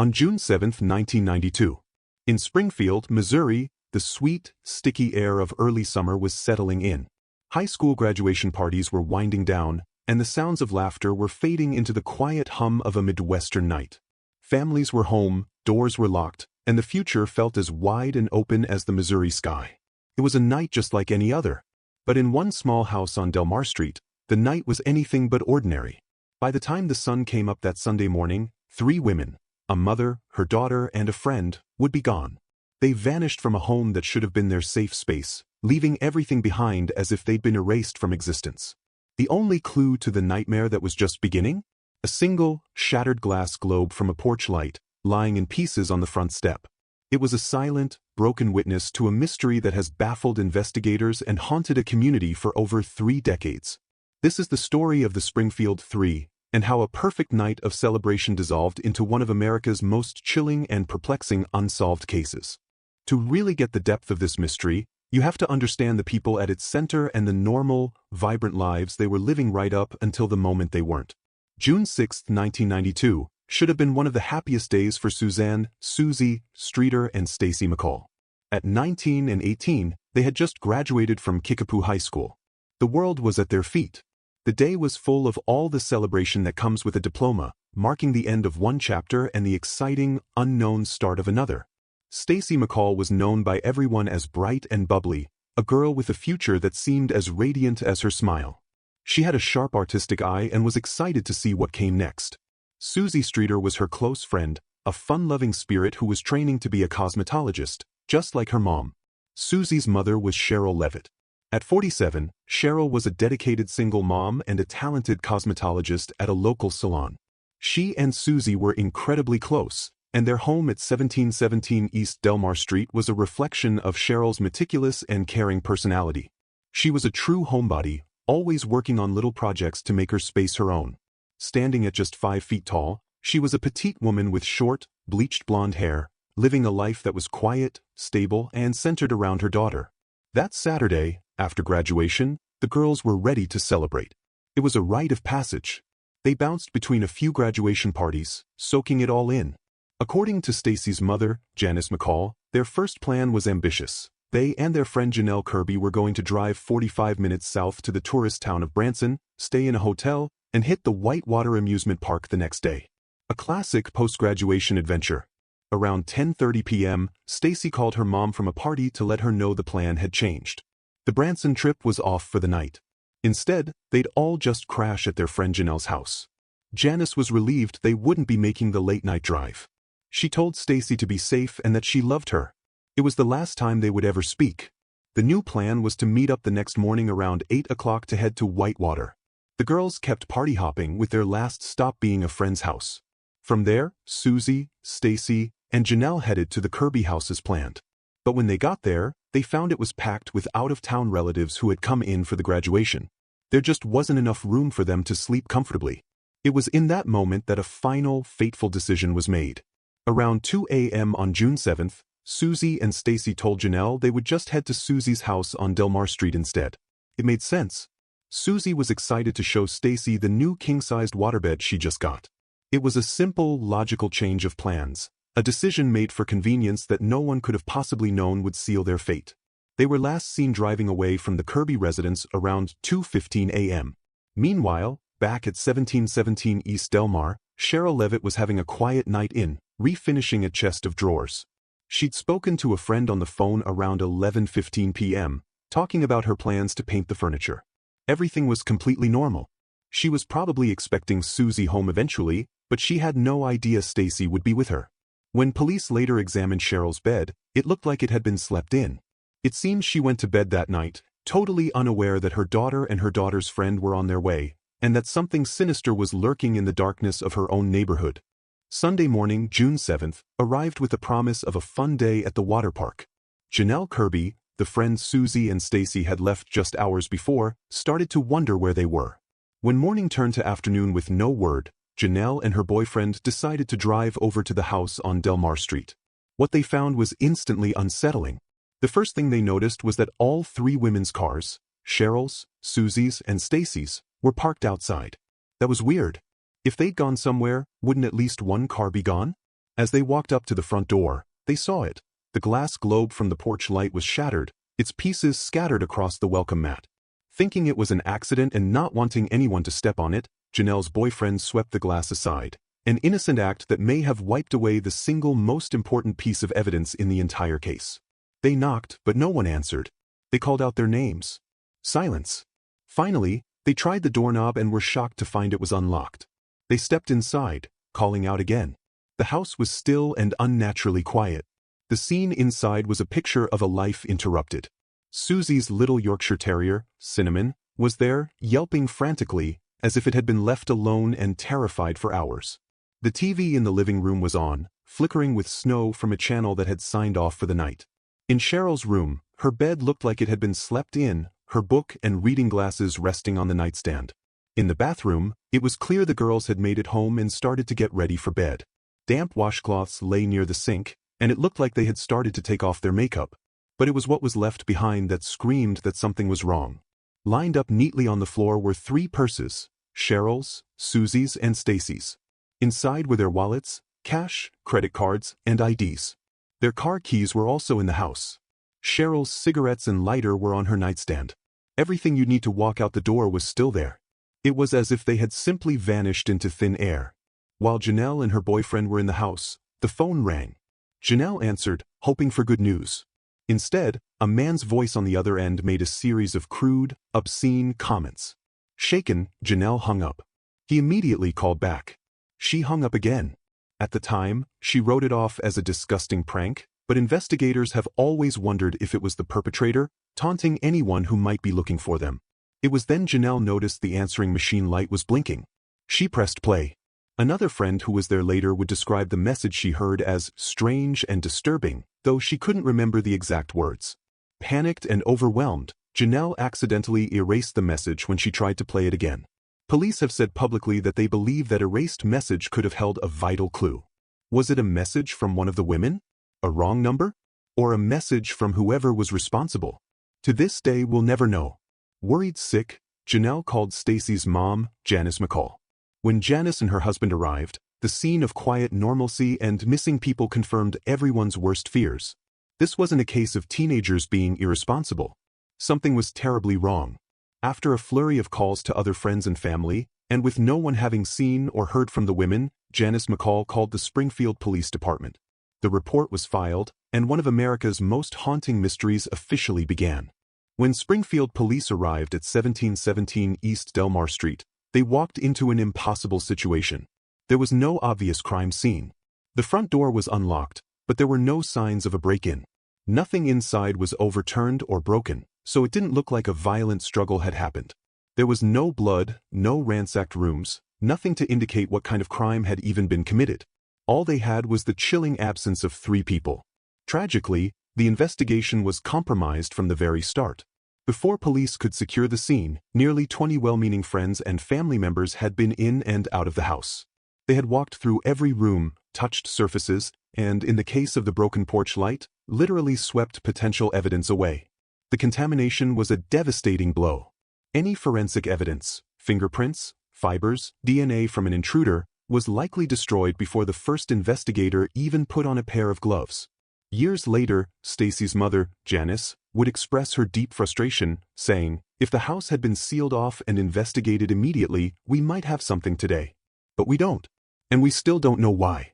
On June 7, 1992. In Springfield, Missouri, the sweet, sticky air of early summer was settling in. High school graduation parties were winding down, and the sounds of laughter were fading into the quiet hum of a Midwestern night. Families were home, doors were locked, and the future felt as wide and open as the Missouri sky. It was a night just like any other. But in one small house on Delmar Street, the night was anything but ordinary. By the time the sun came up that Sunday morning, 3 women, a mother, her daughter, and a friend, would be gone. They vanished from a home that should have been their safe space, leaving everything behind as if they'd been erased from existence. The only clue to the nightmare that was just beginning? A single, shattered glass globe from a porch light, lying in pieces on the front step. It was a silent, broken witness to a mystery that has baffled investigators and haunted a community for over 3 decades. This is the story of the Springfield Three, and how a perfect night of celebration dissolved into one of America's most chilling and perplexing unsolved cases. To really get the depth of this mystery, you have to understand the people at its center and the normal, vibrant lives they were living right up until the moment they weren't. June 6, 1992, should have been one of the happiest days for Suzie Streeter and Stacy McCall. At 19 and 18, they had just graduated from Kickapoo High School. The world was at their feet. The day was full of all the celebration that comes with a diploma, marking the end of one chapter and the exciting, unknown start of another. Stacy McCall was known by everyone as bright and bubbly, a girl with a future that seemed as radiant as her smile. She had a sharp artistic eye and was excited to see what came next. Suzie Streeter was her close friend, a fun-loving spirit who was training to be a cosmetologist, just like her mom. Suzie's mother was Sherrill Levitt. At 47, Sherrill was a dedicated single mom and a talented cosmetologist at a local salon. She and Suzie were incredibly close, and their home at 1717 East Delmar Street was a reflection of Sherrill's meticulous and caring personality. She was a true homebody, always working on little projects to make her space her own. Standing at just 5 feet tall, she was a petite woman with short, bleached blonde hair, living a life that was quiet, stable, and centered around her daughter. That Saturday, after graduation, the girls were ready to celebrate. It was a rite of passage. They bounced between a few graduation parties, soaking it all in. According to Stacy's mother, Janice McCall, their first plan was ambitious. They and their friend Janelle Kirby were going to drive 45 minutes south to the tourist town of Branson, stay in a hotel, and hit the Whitewater amusement park the next day. A classic post-graduation adventure. Around 10:30 p.m., Stacy called her mom from a party to let her know the plan had changed. The Branson trip was off for the night. Instead, they'd all just crash at their friend Janelle's house. Janice was relieved they wouldn't be making the late-night drive. She told Stacy to be safe and that she loved her. It was the last time they would ever speak. The new plan was to meet up the next morning around 8 o'clock to head to Whitewater. The girls kept party hopping, with their last stop being a friend's house. From there, Suzie, Stacy, and Janelle headed to the Kirby house as planned. But when they got there, they found it was packed with out-of-town relatives who had come in for the graduation. There just wasn't enough room for them to sleep comfortably. It was in that moment that a final, fateful decision was made. Around 2 a.m. on June 7th, Suzie and Stacy told Janelle they would just head to Suzie's house on Delmar Street instead. It made sense. Suzie was excited to show Stacy the new king-sized waterbed she just got. It was a simple, logical change of plans, a decision made for convenience that no one could have possibly known would seal their fate. They were last seen driving away from the Kirby residence around 2:15 a.m. Meanwhile, back at 1717 East Delmar, Sherrill Levitt was having a quiet night in, refinishing a chest of drawers. She'd spoken to a friend on the phone around 11:15 p.m., talking about her plans to paint the furniture. Everything was completely normal. She was probably expecting Suzie home eventually, but she had no idea Stacy would be with her. When police later examined Sherrill's bed, it looked like it had been slept in. It seems she went to bed that night, totally unaware that her daughter and her daughter's friend were on their way, and that something sinister was lurking in the darkness of her own neighborhood. Sunday morning, June 7th, arrived with the promise of a fun day at the water park. Janelle Kirby, the friend Suzie and Stacy had left just hours before, started to wonder where they were. When morning turned to afternoon with no word, Janelle and her boyfriend decided to drive over to the house on Delmar Street. What they found was instantly unsettling. The first thing they noticed was that all 3 women's cars, Sherrill's, Suzie's, and Stacy's, were parked outside. That was weird. If they'd gone somewhere, wouldn't at least one car be gone? As they walked up to the front door, they saw it. The glass globe from the porch light was shattered, its pieces scattered across the welcome mat. Thinking it was an accident and not wanting anyone to step on it, Janelle's boyfriend swept the glass aside, an innocent act that may have wiped away the single most important piece of evidence in the entire case. They knocked, but no one answered. They called out their names. Silence. Finally, they tried the doorknob and were shocked to find it was unlocked. They stepped inside, calling out again. The house was still and unnaturally quiet. The scene inside was a picture of a life interrupted. Susie's little Yorkshire Terrier, Cinnamon, was there, yelping frantically, as if it had been left alone and terrified for hours. The TV in the living room was on, flickering with snow from a channel that had signed off for the night. In Cheryl's room, her bed looked like it had been slept in, her book and reading glasses resting on the nightstand. In the bathroom, it was clear the girls had made it home and started to get ready for bed. Damp washcloths lay near the sink, and it looked like they had started to take off their makeup. But it was what was left behind that screamed that something was wrong. Lined up neatly on the floor were 3 purses, Cheryl's, Susie's, and Stacy's. Inside were their wallets, cash, credit cards, and IDs. Their car keys were also in the house. Cheryl's cigarettes and lighter were on her nightstand. Everything you'd need to walk out the door was still there. It was as if they had simply vanished into thin air. While Janelle and her boyfriend were in the house, the phone rang. Janelle answered, hoping for good news. Instead, a man's voice on the other end made a series of crude, obscene comments. Shaken, Janelle hung up. He immediately called back. She hung up again. At the time, she wrote it off as a disgusting prank, but investigators have always wondered if it was the perpetrator, taunting anyone who might be looking for them. It was then Janelle noticed the answering machine light was blinking. She pressed play. Another friend who was there later would describe the message she heard as strange and disturbing, though she couldn't remember the exact words. Panicked and overwhelmed, Janelle accidentally erased the message when she tried to play it again. Police have said publicly that they believe that erased message could have held a vital clue. Was it a message from one of the women? A wrong number? Or a message from whoever was responsible? To this day we'll never know. Worried sick, Janelle called Stacy's mom, Janice McCall. When Janice and her husband arrived, the scene of quiet normalcy and missing people confirmed everyone's worst fears. This wasn't a case of teenagers being irresponsible. Something was terribly wrong. After a flurry of calls to other friends and family, and with no one having seen or heard from the women, Janice McCall called the Springfield Police Department. The report was filed, and one of America's most haunting mysteries officially began. When Springfield police arrived at 1717 East Delmar Street, they walked into an impossible situation. There was no obvious crime scene. The front door was unlocked, but there were no signs of a break-in. Nothing inside was overturned or broken, so it didn't look like a violent struggle had happened. There was no blood, no ransacked rooms, nothing to indicate what kind of crime had even been committed. All they had was the chilling absence of 3 people. Tragically, the investigation was compromised from the very start. Before police could secure the scene, nearly 20 well-meaning friends and family members had been in and out of the house. They had walked through every room, touched surfaces, and in the case of the broken porch light, literally swept potential evidence away. The contamination was a devastating blow. Any forensic evidence, fingerprints, fibers, DNA from an intruder, was likely destroyed before the first investigator even put on a pair of gloves. Years later, Stacy's mother, Janice, would express her deep frustration, saying, "If the house had been sealed off and investigated immediately, we might have something today. But we don't. And we still don't know why."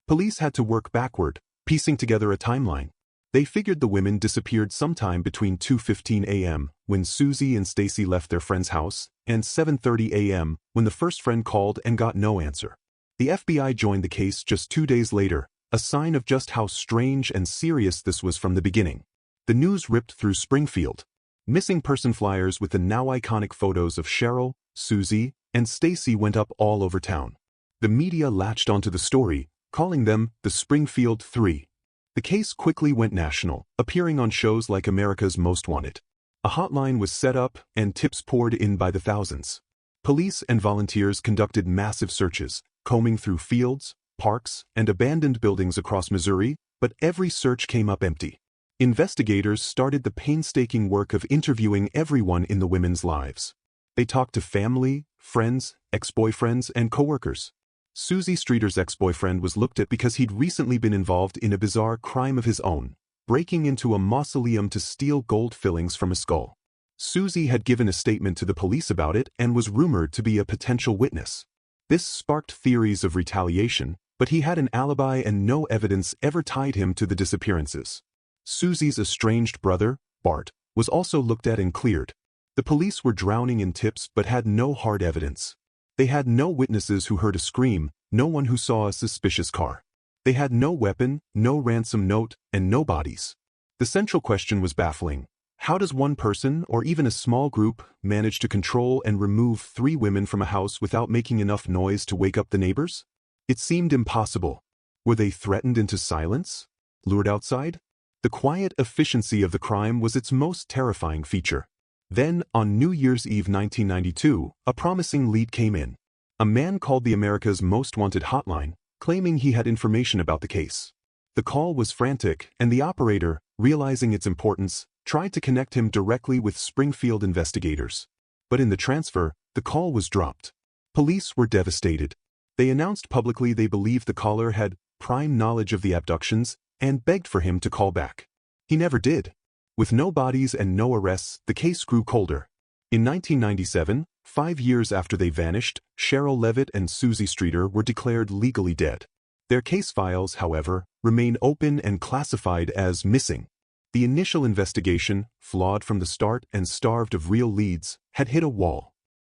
Police had to work backward, piecing together a timeline. They figured the women disappeared sometime between 2:15 a.m., when Suzie and Stacy left their friend's house, and 7:30 a.m., when the first friend called and got no answer. The FBI joined the case just 2 days later, a sign of just how strange and serious this was from the beginning. The news ripped through Springfield. Missing person flyers with the now iconic photos of Sherrill, Suzie, and Stacy went up all over town. The media latched onto the story, calling them the Springfield Three. The case quickly went national, appearing on shows like America's Most Wanted. A hotline was set up, and tips poured in by the thousands. Police and volunteers conducted massive searches, combing through fields, parks, and abandoned buildings across Missouri, but every search came up empty. Investigators started the painstaking work of interviewing everyone in the women's lives. They talked to family, friends, ex-boyfriends, and coworkers. Suzie Streeter's ex-boyfriend was looked at because he'd recently been involved in a bizarre crime of his own, breaking into a mausoleum to steal gold fillings from a skull. Suzie had given a statement to the police about it and was rumored to be a potential witness. This sparked theories of retaliation, but he had an alibi and no evidence ever tied him to the disappearances. Suzie's estranged brother, Bart, was also looked at and cleared. The police were drowning in tips but had no hard evidence. They had no witnesses who heard a scream, no one who saw a suspicious car. They had no weapon, no ransom note, and no bodies. The central question was baffling. How does one person, or even a small group, manage to control and remove 3 women from a house without making enough noise to wake up the neighbors? It seemed impossible. Were they threatened into silence? Lured outside? The quiet efficiency of the crime was its most terrifying feature. Then, on New Year's Eve 1992, a promising lead came in. A man called the America's Most Wanted hotline, claiming he had information about the case. The call was frantic, and the operator, realizing its importance, tried to connect him directly with Springfield investigators. But in the transfer, the call was dropped. Police were devastated. They announced publicly they believed the caller had prime knowledge of the abductions and begged for him to call back. He never did. With no bodies and no arrests, the case grew colder. In 1997, 5 years after they vanished, Sherrill Levitt and Suzie Streeter were declared legally dead. Their case files, however, remain open and classified as missing. The initial investigation, flawed from the start and starved of real leads, had hit a wall.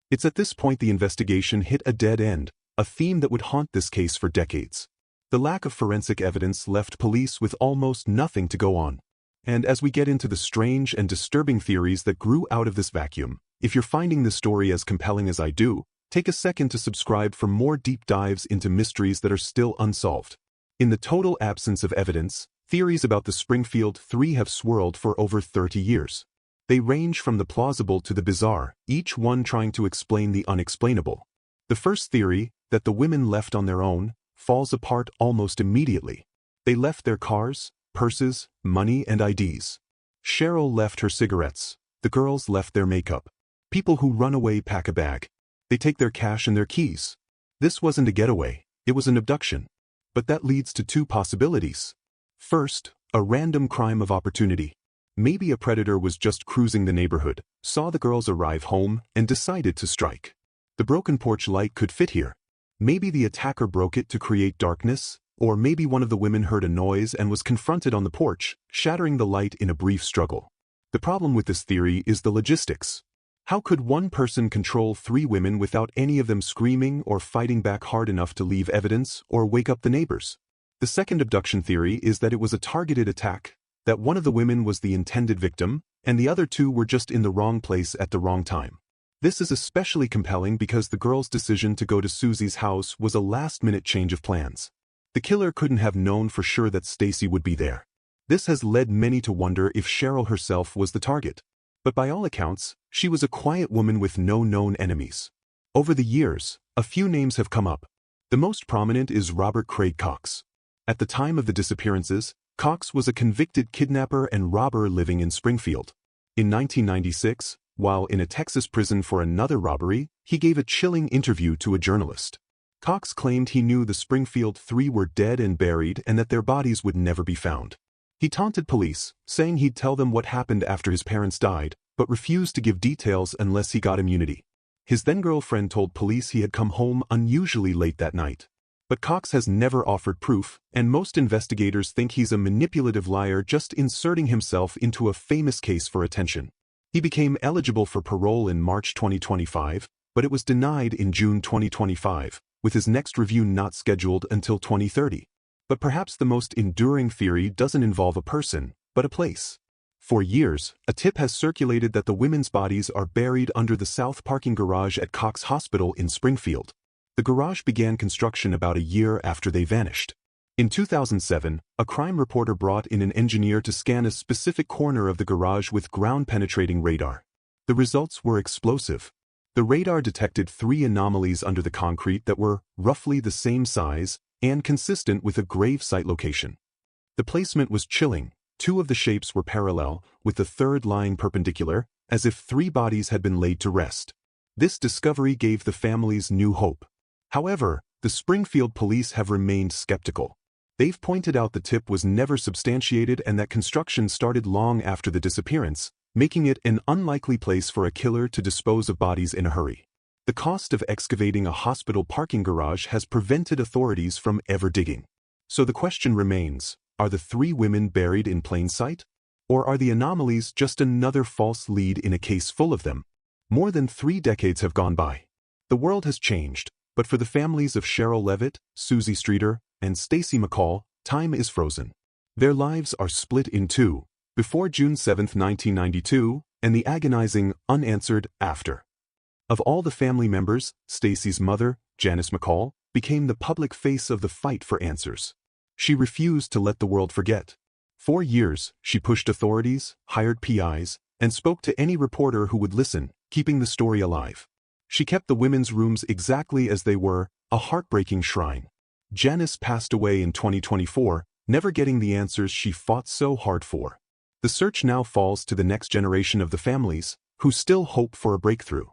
It's at this point the investigation hit a dead end, a theme that would haunt this case for decades. The lack of forensic evidence left police with almost nothing to go on. And as we get into the strange and disturbing theories that grew out of this vacuum, if you're finding this story as compelling as I do, take a second to subscribe for more deep dives into mysteries that are still unsolved. In the total absence of evidence, theories about the Springfield Three have swirled for over 30 years. They range from the plausible to the bizarre, each one trying to explain the unexplainable. The first theory, that the women left on their own, falls apart almost immediately. They left their cars, purses, money, and IDs. Sherrill left her cigarettes. The girls left their makeup. People who run away pack a bag. They take their cash and their keys. This wasn't a getaway, it was an abduction. But that leads to 2 possibilities. First, a random crime of opportunity. Maybe a predator was just cruising the neighborhood, saw the girls arrive home, and decided to strike. The broken porch light could fit here. Maybe the attacker broke it to create darkness, or maybe one of the women heard a noise and was confronted on the porch, shattering the light in a brief struggle. The problem with this theory is the logistics. How could one person control 3 women without any of them screaming or fighting back hard enough to leave evidence or wake up the neighbors? The second abduction theory is that it was a targeted attack, that one of the women was the intended victim, and the other 2 were just in the wrong place at the wrong time. This is especially compelling because the girl's decision to go to Suzie's house was a last-minute change of plans. The killer couldn't have known for sure that Stacy would be there. This has led many to wonder if Sherrill herself was the target. But by all accounts, she was a quiet woman with no known enemies. Over the years, a few names have come up. The most prominent is Robert Craig Cox. At the time of the disappearances, Cox was a convicted kidnapper and robber living in Springfield. In 1996, while in a Texas prison for another robbery, he gave a chilling interview to a journalist. Cox claimed he knew the Springfield Three were dead and buried and that their bodies would never be found. He taunted police, saying he'd tell them what happened after his parents died, but refused to give details unless he got immunity. His then-girlfriend told police he had come home unusually late that night. But Cox has never offered proof, and most investigators think he's a manipulative liar just inserting himself into a famous case for attention. He became eligible for parole in March 2025, but it was denied in June 2025. With his next review not scheduled until 2030. But perhaps the most enduring theory doesn't involve a person, but a place. For years, a tip has circulated that the women's bodies are buried under the south parking garage at Cox Hospital in Springfield. The garage began construction about a year after they vanished. In 2007, a crime reporter brought in an engineer to scan a specific corner of the garage with ground-penetrating radar. The results were explosive. The radar detected 3 anomalies under the concrete that were roughly the same size and consistent with a grave site location. The placement was chilling. 2 of the shapes were parallel, with the third lying perpendicular, as if 3 bodies had been laid to rest. This discovery gave the families new hope. However, the Springfield police have remained skeptical. They've pointed out the tip was never substantiated and that construction started long after the disappearance, making it an unlikely place for a killer to dispose of bodies in a hurry. The cost of excavating a hospital parking garage has prevented authorities from ever digging. So the question remains, are the 3 women buried in plain sight? Or are the anomalies just another false lead in a case full of them? More than 3 decades have gone by. The world has changed, but for the families of Sherrill Levitt, Suzie Streeter, and Stacy McCall, time is frozen. Their lives are split in two, before June 7, 1992, and the agonizing, unanswered after. Of all the family members, Stacy's mother, Janice McCall, became the public face of the fight for answers. She refused to let the world forget. For years, she pushed authorities, hired PIs, and spoke to any reporter who would listen, keeping the story alive. She kept the women's rooms exactly as they were, a heartbreaking shrine. Janice passed away in 2024, never getting the answers she fought so hard for. The search now falls to the next generation of the families, who still hope for a breakthrough.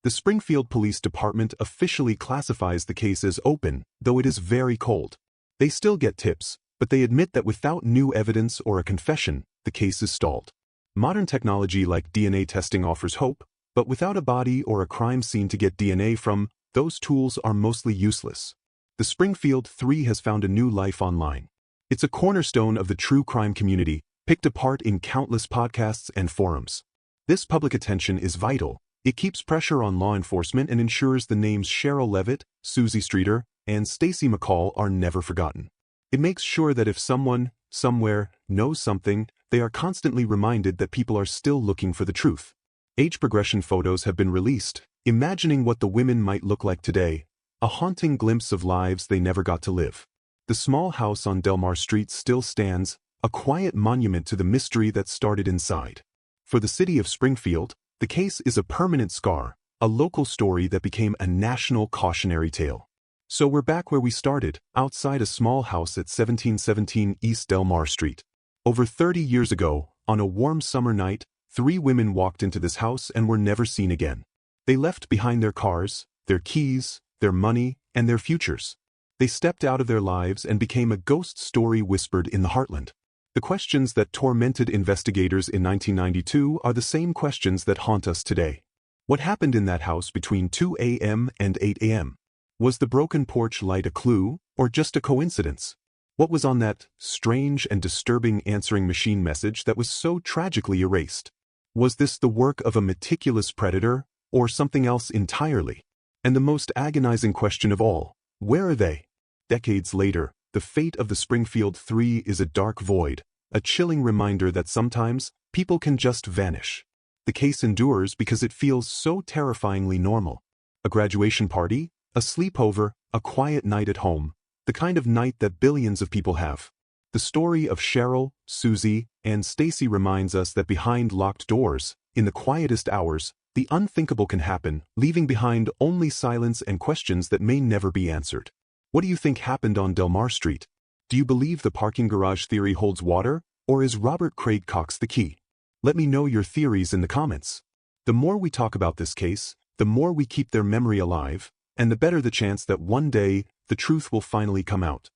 The Springfield Police Department officially classifies the case as open, though it is very cold. They still get tips, but they admit that without new evidence or a confession, the case is stalled. Modern technology like DNA testing offers hope, but without a body or a crime scene to get DNA from, those tools are mostly useless. The Springfield Three has found a new life online. It's a cornerstone of the true crime community, picked apart in countless podcasts and forums. This public attention is vital. It keeps pressure on law enforcement and ensures the names Sherrill Levitt, Suzie Streeter, and Stacy McCall are never forgotten. It makes sure that if someone, somewhere, knows something, they are constantly reminded that people are still looking for the truth. Age progression photos have been released, imagining what the women might look like today, a haunting glimpse of lives they never got to live. The small house on Delmar Street still stands, a quiet monument to the mystery that started inside. For the city of Springfield, the case is a permanent scar, a local story that became a national cautionary tale. So we're back where we started, outside a small house at 1717 East Delmar Street. Over 30 years ago, on a warm summer night, 3 women walked into this house and were never seen again. They left behind their cars, their keys, their money, and their futures. They stepped out of their lives and became a ghost story whispered in the heartland. The questions that tormented investigators in 1992 are the same questions that haunt us today. What happened in that house between 2 a.m. and 8 a.m.? Was the broken porch light a clue, or just a coincidence? What was on that strange and disturbing answering machine message that was so tragically erased? Was this the work of a meticulous predator, or something else entirely? And the most agonizing question of all, where are they? Decades later, the fate of the Springfield Three is a dark void, a chilling reminder that sometimes people can just vanish. The case endures because it feels so terrifyingly normal. A graduation party, a sleepover, a quiet night at home, the kind of night that billions of people have. The story of Sherrill, Suzie, and Stacy reminds us that behind locked doors, in the quietest hours, the unthinkable can happen, leaving behind only silence and questions that may never be answered. What do you think happened on Delmar Street? Do you believe the parking garage theory holds water, or is Robert Craig Cox the key? Let me know your theories in the comments. The more we talk about this case, the more we keep their memory alive, and the better the chance that one day, the truth will finally come out.